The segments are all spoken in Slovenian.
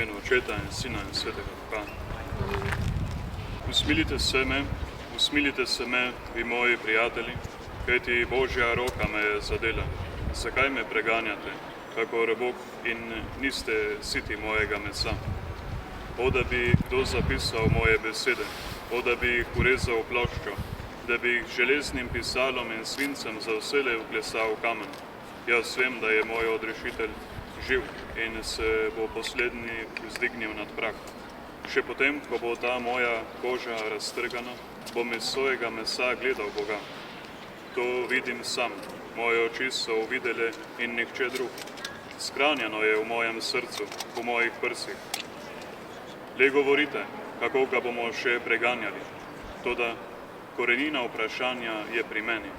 imenu Očeta in Sina in Svetega Duha. Usmilite se me, vi moji prijatelji, kajti Božja roka me je zadela. Zakaj me preganjate, kakor Bog, in niste siti mojega mesa? O, da bi kdo zapisal moje besede, o, da bi jih urezal v ploščo, da bi jih železnim pisalom in svincem za vselej vklesal v kamen. Jaz vem, da je moj odrešitelj živ in se bo poslednji vzdignil nad prah. Še potem, ko bo ta moja koža raztrgana, bom iz svojega mesa gledal Boga. To vidim sam, moje oči so uvidele in nihče drug. Skranjeno je v mojem srcu, v mojih prsih. Le govorite, kako ga bomo še preganjali. Toda korenina vprašanja je pri meni.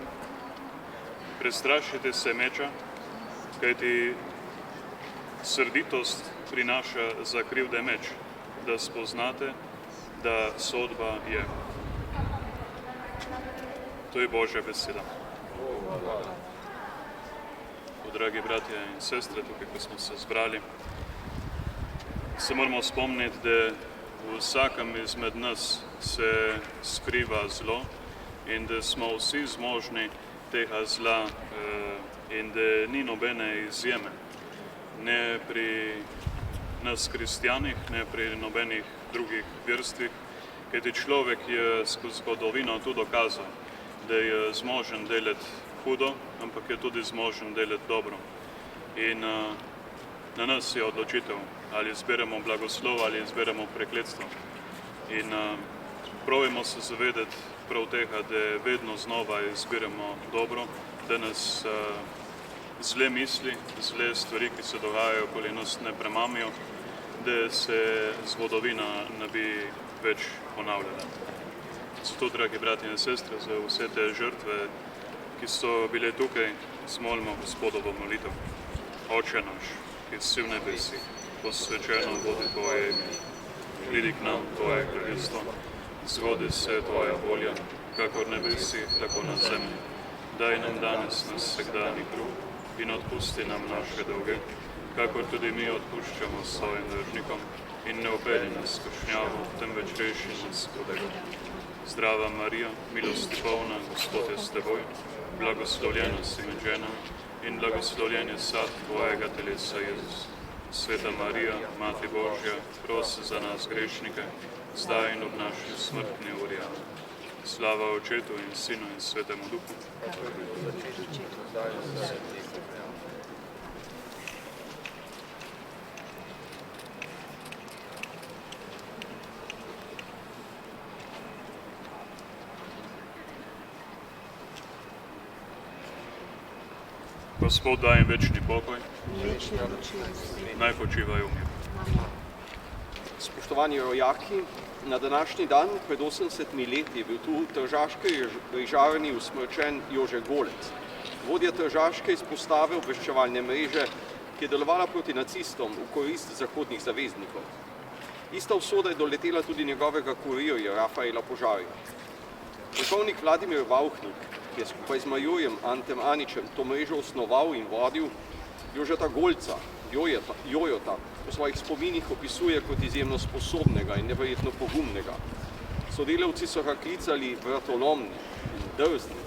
Prestrašite se meča, kajti srditost prinaša za krivde meč, da spoznate, da sodba je. To je Božja beseda. Dragi bratje in sestre, tukaj, ko smo se zbrali, se moramo spomniti, da v vsakem izmed nas se skriva zlo in da smo vsi zmožni tega zla in da ni nobene izjeme. Ne pri nas kristjanih, ne pri nobenih drugih verstvih, kajti človek je skozi zgodovino tudi dokazal, da je zmožen delati hudo, ampak je tudi zmožen delati dobro. In na nas je odločitev, ali izberemo blagoslov ali izberemo prekletstvo. In probajmo se zavedati prav tega, da vedno znova izberemo dobro, da nas zle misli, zle stvari, ki se dogajajo okoli nas, ne premamijo, da se zgodovina ne bi več ponavljala. Zato, dragi bratje in sestre, za vse te žrtve, ki so bile tukaj, smolimo Gospodovo molitev. Oče naš, ki si v nebesih, posvečeno bodi Tvoje ime. Pridi k nam Tvoje kraljestvo, zgodi se Tvoja volja, kakor nebesih, tako na zemlji. Daj nam danes vsakdanji kruh in odpusti nam naše dolge, kakor tudi mi odpuščamo svojim dolžnikom, in ne upelji nas v skušnjavo, temveč reši nas hudega. Zdrava Marija, milosti polna, Gospod je s teboj, blagoslovljena si med ženami in blagoslovljen je sad Tvojega telesa, Jezus. Sveta Marija, Mati Božja, prosi za nas grešnike, zdaj in ob naši smrtni uri. Slava Očetu in Sinu in Svetemu Duhu. Gospod, daj jim večni pokoj, naj počivajo v miru. Spoštovani rojaki, na današnji dan pred 80 leti je bil tu v tržaški križarni usmrčen Jože Golec, vodja tržaške izpostave obveščevalne mreže, ki je delovala proti nacistom v korist zahodnih zaveznikov. Ista usoda je doletela tudi njegovega kurirja Rafaela Požarja. Polkovnik Vladimir Vauchnik, ki je skupaj z majorjem Antem Aničem to mrežo osnoval in vodil, Jožeta Golca, Jojota, v svojih spominih opisuje kot izjemno sposobnega in neverjetno pogumnega. Sodelavci so ga klicali vratolomni in drzni.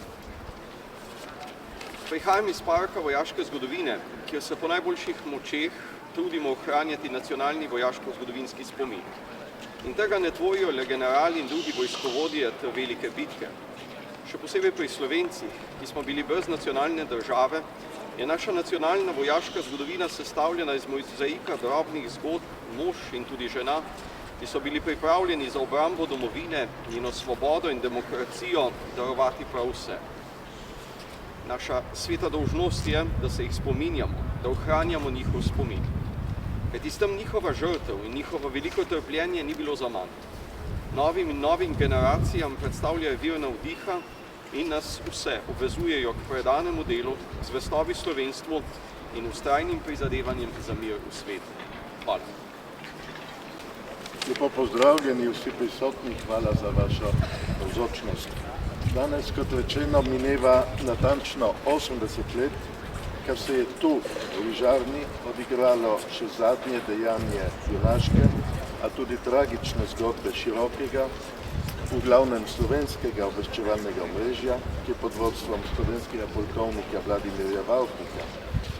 Prihajam iz parka vojaške zgodovine, kjer se po najboljših močeh trudimo ohranjati nacionalni vojaško-zgodovinski spomin. In tega ne tvorijo le generali in drugi vojskovodje ter velike bitke. Še posebej pri Slovencih, ki smo bili brez nacionalne države, je naša nacionalna vojaška zgodovina sestavljena iz mozaika drobnih zgodb, mož in tudi žena, ki so bili pripravljeni za obrambo domovine, njeno svobodo in demokracijo darovati prav vse. Naša sveta dolžnost je, da se jih spominjamo, da ohranjamo njihov spomin. Kajti s tem njihova žrtev in njihovo veliko trpljenje ni bilo zaman. Novim in novim generacijam predstavljajo vir navdiha in nas vse obvezujejo k predanemu delu, zvestobi slovenstvu in vztrajnim prizadevanjem za mir v svetu. Hvala. Lepo pozdravljeni vsi prisotni, hvala za vašo navzočnost. Danes, kot rečeno, mineva natančno 80 let, kar se je tu v Rižarni odigralo še zadnje dejanje junaške, a tudi tragične zgodbe širokega, v glavnem slovenskega obveščevalnega omrežja, ki je pod vodstvom slovenskega polkovnika Vladimirja Valtnika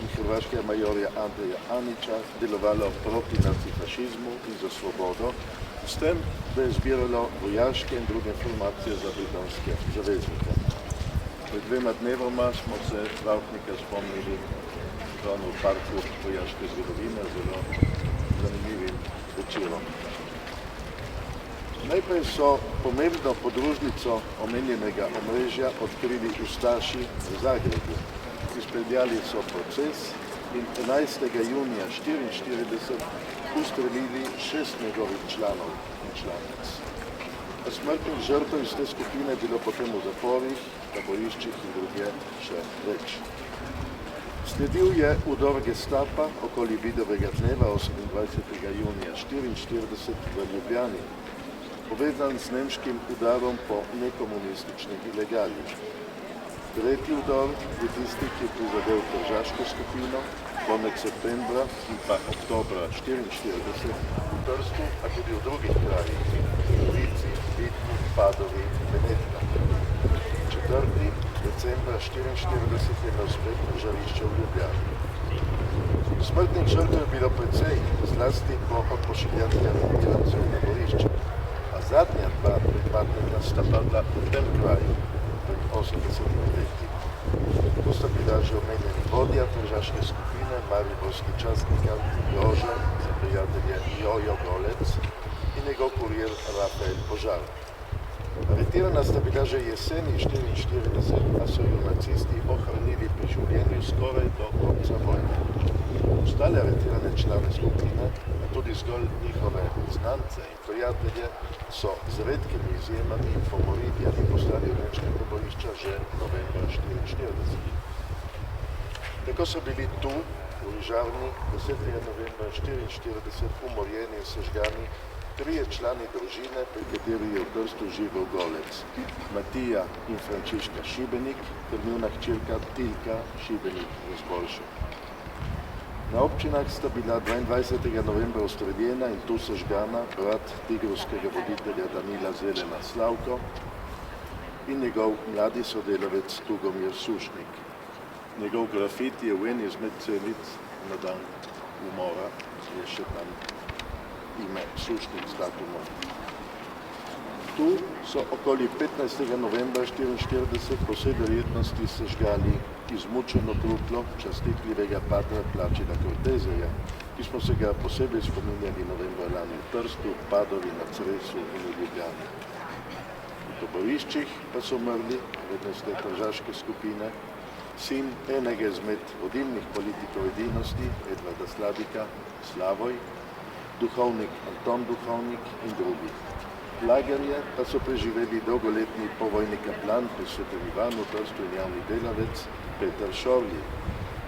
in hrvaškega majorja Andreja Aniča delovalo proti nacifašizmu in za svobodo, s tem, da je zbiralo vojaške in druge informacije za britanske zaveznike. Pred 2 dnevoma smo se Valtnika spomnili v parku vojaške zgodovine, zelo zanimivim večerom. Najprej so pomembno podružnico omenjenega omrežja odkrili ustaši v Zagrebu. Izpeljali so proces in 11. junija 1944 ustrelili 6 njegovih članov in članic. Smrtnih žrtev iz te skupine je bilo potem v zaporih, taboriščih in druge še več. Sledil je udor gestapa okoli Vidovega dneva 28. junija 1944 v Ljubljani, povezan z nemškim udarom po nekomunistični ilegali. Tretji udor je tisti, ki je prizadel tržaško skupino, konec septembra in pa oktobra 1944 v Trstu, a tudi v drugih krajih, Vici, Vitni, Padovi, Benetka. 4. decembra 1944 je imel spet žarišče v Ljubljani. Smrtnih žrtev je bilo precej, zlasti po odpošiljanju migrantov na taborišče. Zadnja 2 pripadnika sta padla v tem kraju pred 80 leti. To sta bila že omenjeni vodja tržaške skupine, mariborski častnik Jože, za prijatelje Jojo Golec in njegov kurir Rafael Požar. Aretirana sta bila že jeseni 1944, a so jo nacisti ohranili pri življenju skoraj do konca vojne. Ostale aretirane člane skupine, a tudi zgolj njihove znance in prijatelje, so z redkimi izjemami pomoritjani poslali v nemška taborišča že novembra 1944. Tako so bili tu, v Rižarni, 10. novembra 1944 umorjeni in sežgani 3 člani družine, pri kateri je v Trstu živel Golec, Matija in Frančiška Šibenik, ter njuna hčerka Tilka Šibenik Razboljšek. Na občinah sta bila 22. novembra ustreljena in tu sežgana brat tigrovskega voditelja Danila Zelena Slavko in njegov mladi sodelavec Tugomir Sušnik. Njegov grafit je v eni izmed celic na dan umora, je še tam ime Sušnik s datumom. Tu so okoli 15. novembra 1944 po vsej verjetnosti sežgali izmučeno truplo častitljivega patra Plačida Kortezeja, ki smo se ga posebej spominjali novembra lani v Trstu, Padovi, na Cresu in v Ljubljani. V taboriščih pa so umrli, vedno iz te tržaške skupine, sin enega izmed vodilnih politikov edinosti, Edvarda Sladika, Slavoj, duhovnik Anton Duhovnik in drugi. Lagerje pa so preživeli dolgoletni povojni kaplan pri Svetem Ivanu, Trstu in javni delavec Peter Šorlji,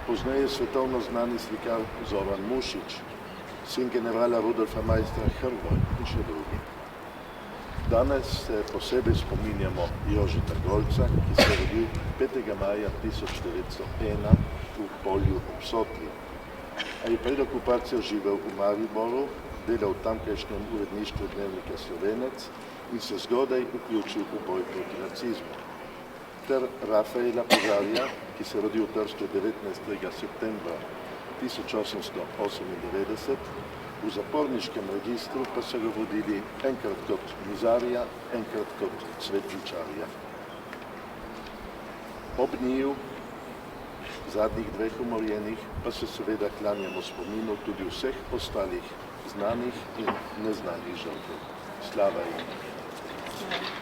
pozneje svetovno znani slikar Zoran Mušič, sin generala Rudolfa Majstra Hrvoj in še drugi. Danes se posebej spominjamo Jožeta Golca, ki se je rodil 5. maja 1901 v Polju ob Sotli, a je pred okupacijo živel v Mariboru, delal v tamkajšnjem uredništvu dnevnika Slovenec in se zgodaj vključil v boj proti nacizmu. Ter Rafaela Požarja, ki se je rodil v Trstu 19. septembra 1898, v zaporniškem registru pa so ga vodili enkrat kot mizarja, enkrat kot svetničarja. Ob njiju, zadnjih 2 umorjenih, pa se seveda klanjamo spominu tudi vseh ostalih znanih in neznanih žrtev. Slava jim!